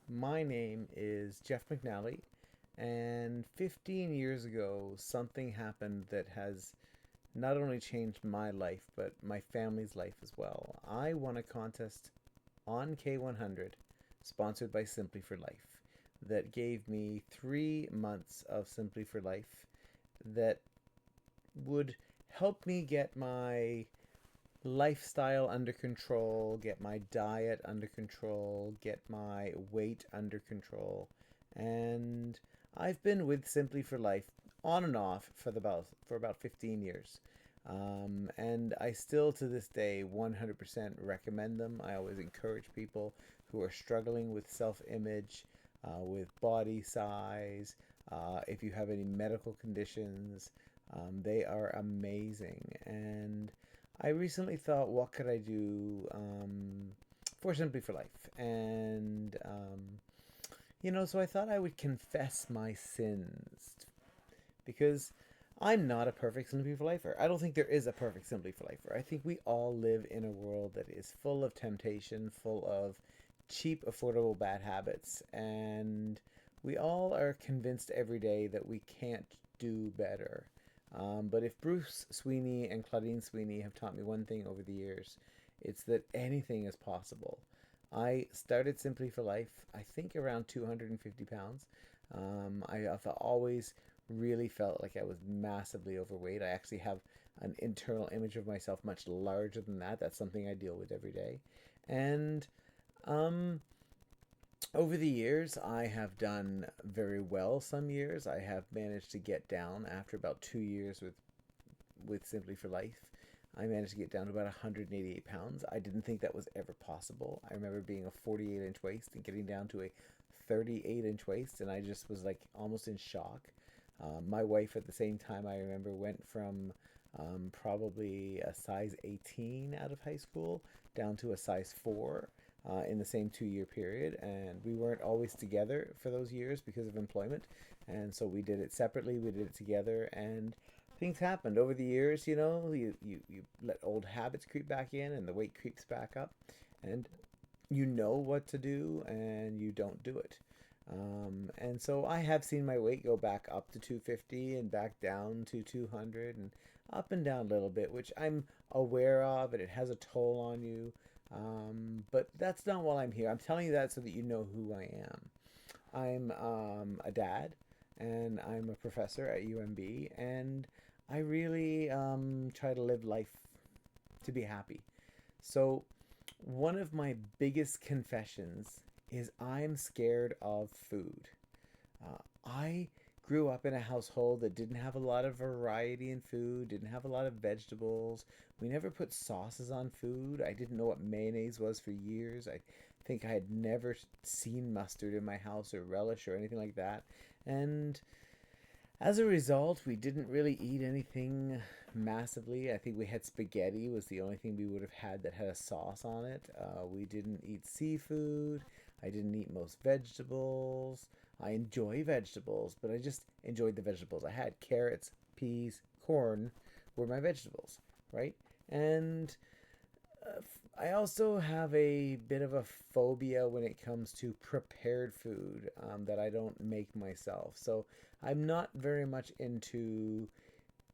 My name is Jeff McNally, and 15 years ago, something happened that has not only changed my life, but my family's life as well. I won a contest on K100, sponsored by Simply for Life, that gave me 3 months of Simply for Life that would help me get my lifestyle under control, get my diet under control, get my weight under control. And I've been with Simply for Life on and off for about 15 years. And I still to this day 100% recommend them. I always encourage people who are struggling with self-image, with body size, if you have any medical conditions, they are amazing. And I recently thought, what could I do for Simply for Life? And, so I thought I would confess my sins because I'm not a perfect Simply for Lifer. I don't think there is a perfect Simply for Lifer. I think we all live in a world that is full of temptation, full of cheap, affordable bad habits, and we all are convinced every day that we can't do better. But if Bruce Sweeney and Claudine Sweeney have taught me one thing over the years, it's that anything is possible. I started Simply for Life, I think around 250 pounds. I've always really felt like I was massively overweight. I actually have an internal image of myself much larger than that. That's something I deal with every day. And um, over the years, I have done very well. Some years, I have managed to get down after about 2 years with Simply for Life. I managed to get down to about 188 pounds. I didn't think that was ever possible. I remember being a 48-inch waist and getting down to a 38-inch waist, and I just was like almost in shock. My wife, at the same time, I remember went from probably a size 18 out of high school down to a size 4 in the same 2 year period. And we weren't always together for those years because of employment. And so we did it separately, we did it together, and things happened over the years. You let old habits creep back in and the weight creeps back up. And you know what to do and you don't do it. And so I have seen my weight go back up to 250 and back down to 200 and up and down a little bit, which I'm aware of, and it has a toll on you. But that's not why I'm here. I'm telling you that so that you know who I am. I'm a dad, and I'm a professor at UMB, and I really try to live life to be happy. So, one of my biggest confessions is I'm scared of food. I grew up in a household that didn't have a lot of variety in food, didn't have a lot of vegetables. We never put sauces on food. I didn't know what mayonnaise was for years. I think I had never seen mustard in my house or relish or anything like that. And as a result, we didn't really eat anything massively. I think we had spaghetti was the only thing we would have had that had a sauce on it. We didn't eat seafood. I didn't eat most vegetables. I enjoy vegetables, but I just enjoyed the vegetables I had. Carrots, peas, corn were my vegetables, right? And I also have a bit of a phobia when it comes to prepared food that I don't make myself. So I'm not very much into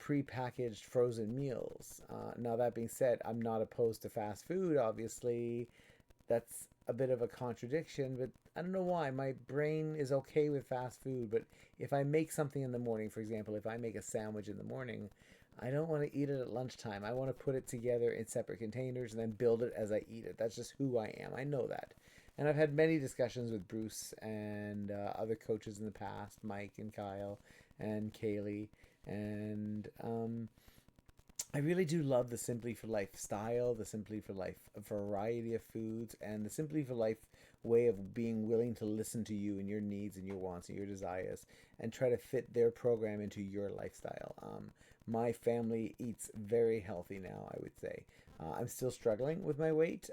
prepackaged frozen meals. Now, that being said, I'm not opposed to fast food, obviously. That's a bit of a contradiction, but I don't know why. My brain is okay with fast food, but if I make something in the morning, for example, if I make a sandwich in the morning, I don't want to eat it at lunchtime. I want to put it together in separate containers and then build it as I eat it. That's just who I am. I know that. And I've had many discussions with Bruce and other coaches in the past, Mike and Kyle and Kaylee. And I really do love the Simply for Life style, the Simply for Life variety of foods, and the Simply for Life way of being willing to listen to you and your needs and your wants and your desires and try to fit their program into your lifestyle. My family eats very healthy now, I would say. I'm still struggling with my weight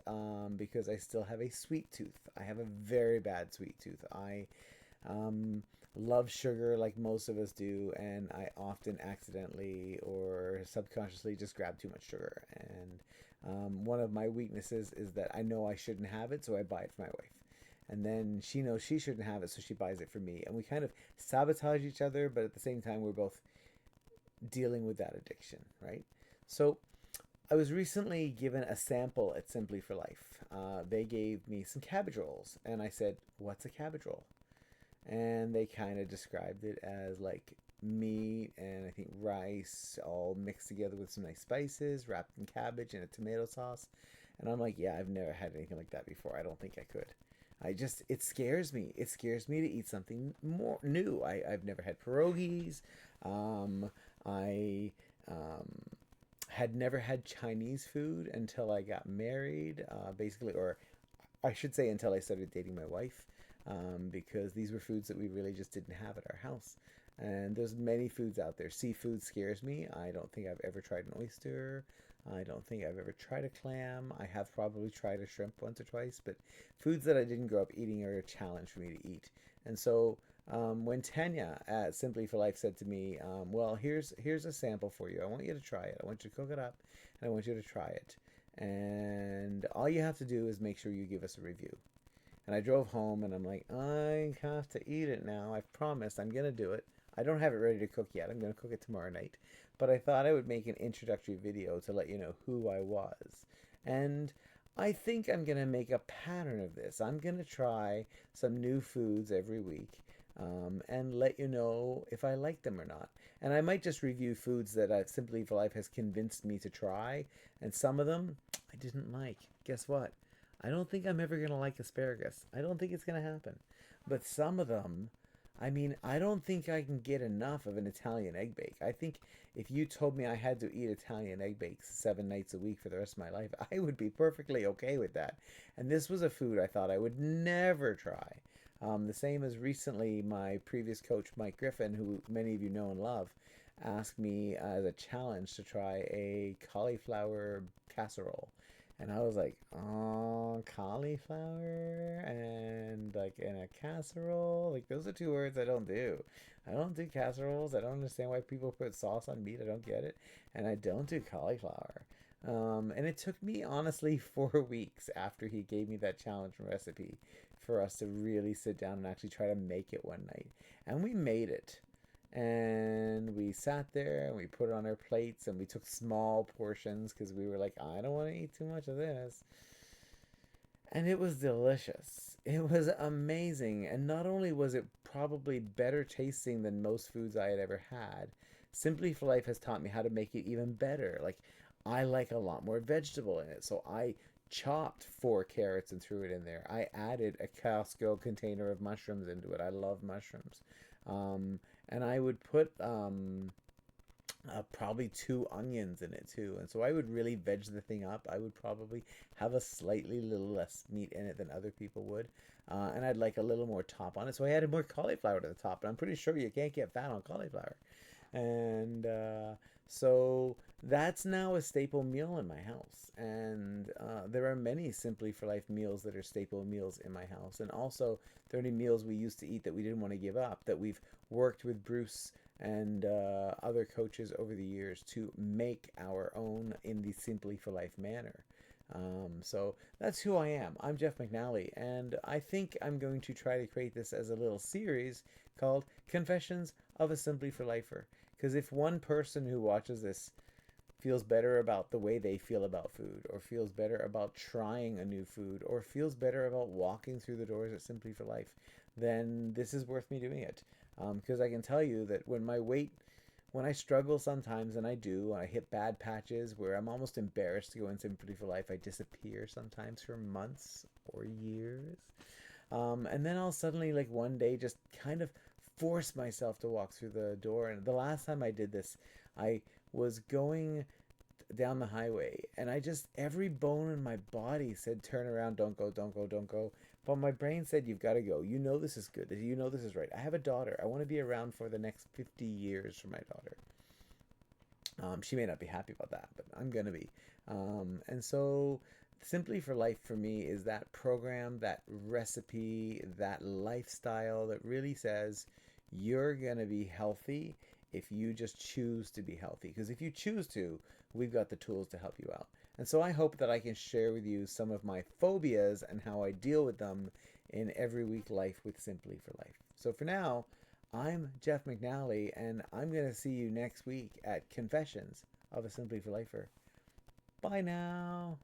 because I still have a sweet tooth. I have a very bad sweet tooth. I um, love sugar like most of us do, and I often accidentally or subconsciously just grab too much sugar. And one of my weaknesses is that I know I shouldn't have it, so I buy it for my wife. And then she knows she shouldn't have it, so she buys it for me. And we kind of sabotage each other, but at the same time, we're both dealing with that addiction, right? So I was recently given a sample at Simply for Life. They gave me some cabbage rolls, and I said, "What's a cabbage roll?" And they kind of described it as like meat and I think rice all mixed together with some nice spices, wrapped in cabbage and a tomato sauce. And I'm like, yeah, I've never had anything like that before. I don't think I could. It scares me. It scares me to eat something more new. I've never had pierogies. I had never had Chinese food until I got married, basically, or I should say until I started dating my wife, because these were foods that we really just didn't have at our house. And there's many foods out there. Seafood scares me. I don't think I've ever tried an oyster. I don't think I've ever tried a clam. I have probably tried a shrimp once or twice, but foods that I didn't grow up eating are a challenge for me to eat. And so when Tanya at Simply for Life said to me, well, here's a sample for you. I want you to try it. I want you to cook it up, and I want you to try it. And all you have to do is make sure you give us a review. And I drove home, and I'm like, I have to eat it now. I've promised I'm going to do it. I don't have it ready to cook yet. I'm going to cook it tomorrow night. But I thought I would make an introductory video to let you know who I was. And I think I'm going to make a pattern of this. I'm going to try some new foods every week, and let you know if I like them or not. And I might just review foods that Simply for Life has convinced me to try. And some of them I didn't like. Guess what? I don't think I'm ever going to like asparagus. I don't think it's going to happen. But some of them, I mean, I don't think I can get enough of an Italian egg bake. I think if you told me I had to eat Italian egg bakes 7 nights a week for the rest of my life, I would be perfectly okay with that. And this was a food I thought I would never try. The same as recently, my previous coach, Mike Griffin, who many of you know and love, asked me as a challenge to try a cauliflower casserole. And I was like, oh, cauliflower and like in a casserole. Like those are two words I don't do. I don't do casseroles. I don't understand why people put sauce on meat. I don't get it. And I don't do cauliflower. And it took me honestly 4 weeks after he gave me that challenge recipe for us to really sit down and actually try to make it one night. And we made it. And we sat there and we put it on our plates and we took small portions because we were like, I don't want to eat too much of this. And it was delicious. It was amazing. And not only was it probably better tasting than most foods I had ever had, Simply for Life has taught me how to make it even better. Like, I like a lot more vegetable in it. So I chopped 4 carrots and threw it in there. I added a Costco container of mushrooms into it. I love mushrooms. And I would put probably 2 onions in it too. And so I would really veg the thing up. I would probably have a slightly little less meat in it than other people would. And I'd like a little more top on it. So I added more cauliflower to the top. And I'm pretty sure you can't get fat on cauliflower. And so that's now a staple meal in my house. And there are many Simply for Life meals that are staple meals in my house. And also, there are many meals we used to eat that we didn't want to give up, that we've worked with Bruce and other coaches over the years to make our own in the Simply for Life manner. So that's who I am. I'm Jeff McNally, and I think I'm going to try to create this as a little series called Confessions of a Simply for Lifer. Because if one person who watches this feels better about the way they feel about food, or feels better about trying a new food, or feels better about walking through the doors at Simply for Life, then this is worth me doing it. Because I can tell you that when I struggle sometimes, and I do, I hit bad patches where I'm almost embarrassed to go in Simply for Life. I disappear sometimes for months or years. And then I'll suddenly, like one day, just kind of force myself to walk through the door. And the last time I did this, I was going down the highway, and every bone in my body said, turn around, don't go, don't go, don't go. But my brain said, you've got to go. You know this is good. You know this is right. I have a daughter. I want to be around for the next 50 years for my daughter. She may not be happy about that, but I'm going to be. And so Simply for Life for me is that program, that recipe, that lifestyle that really says you're going to be healthy if you just choose to be healthy. Because if you choose to, we've got the tools to help you out. And so I hope that I can share with you some of my phobias and how I deal with them in Every Week Life with Simply for Life. So for now, I'm Jeff McNally, and I'm going to see you next week at Confessions of a Simply for Lifer. Bye now.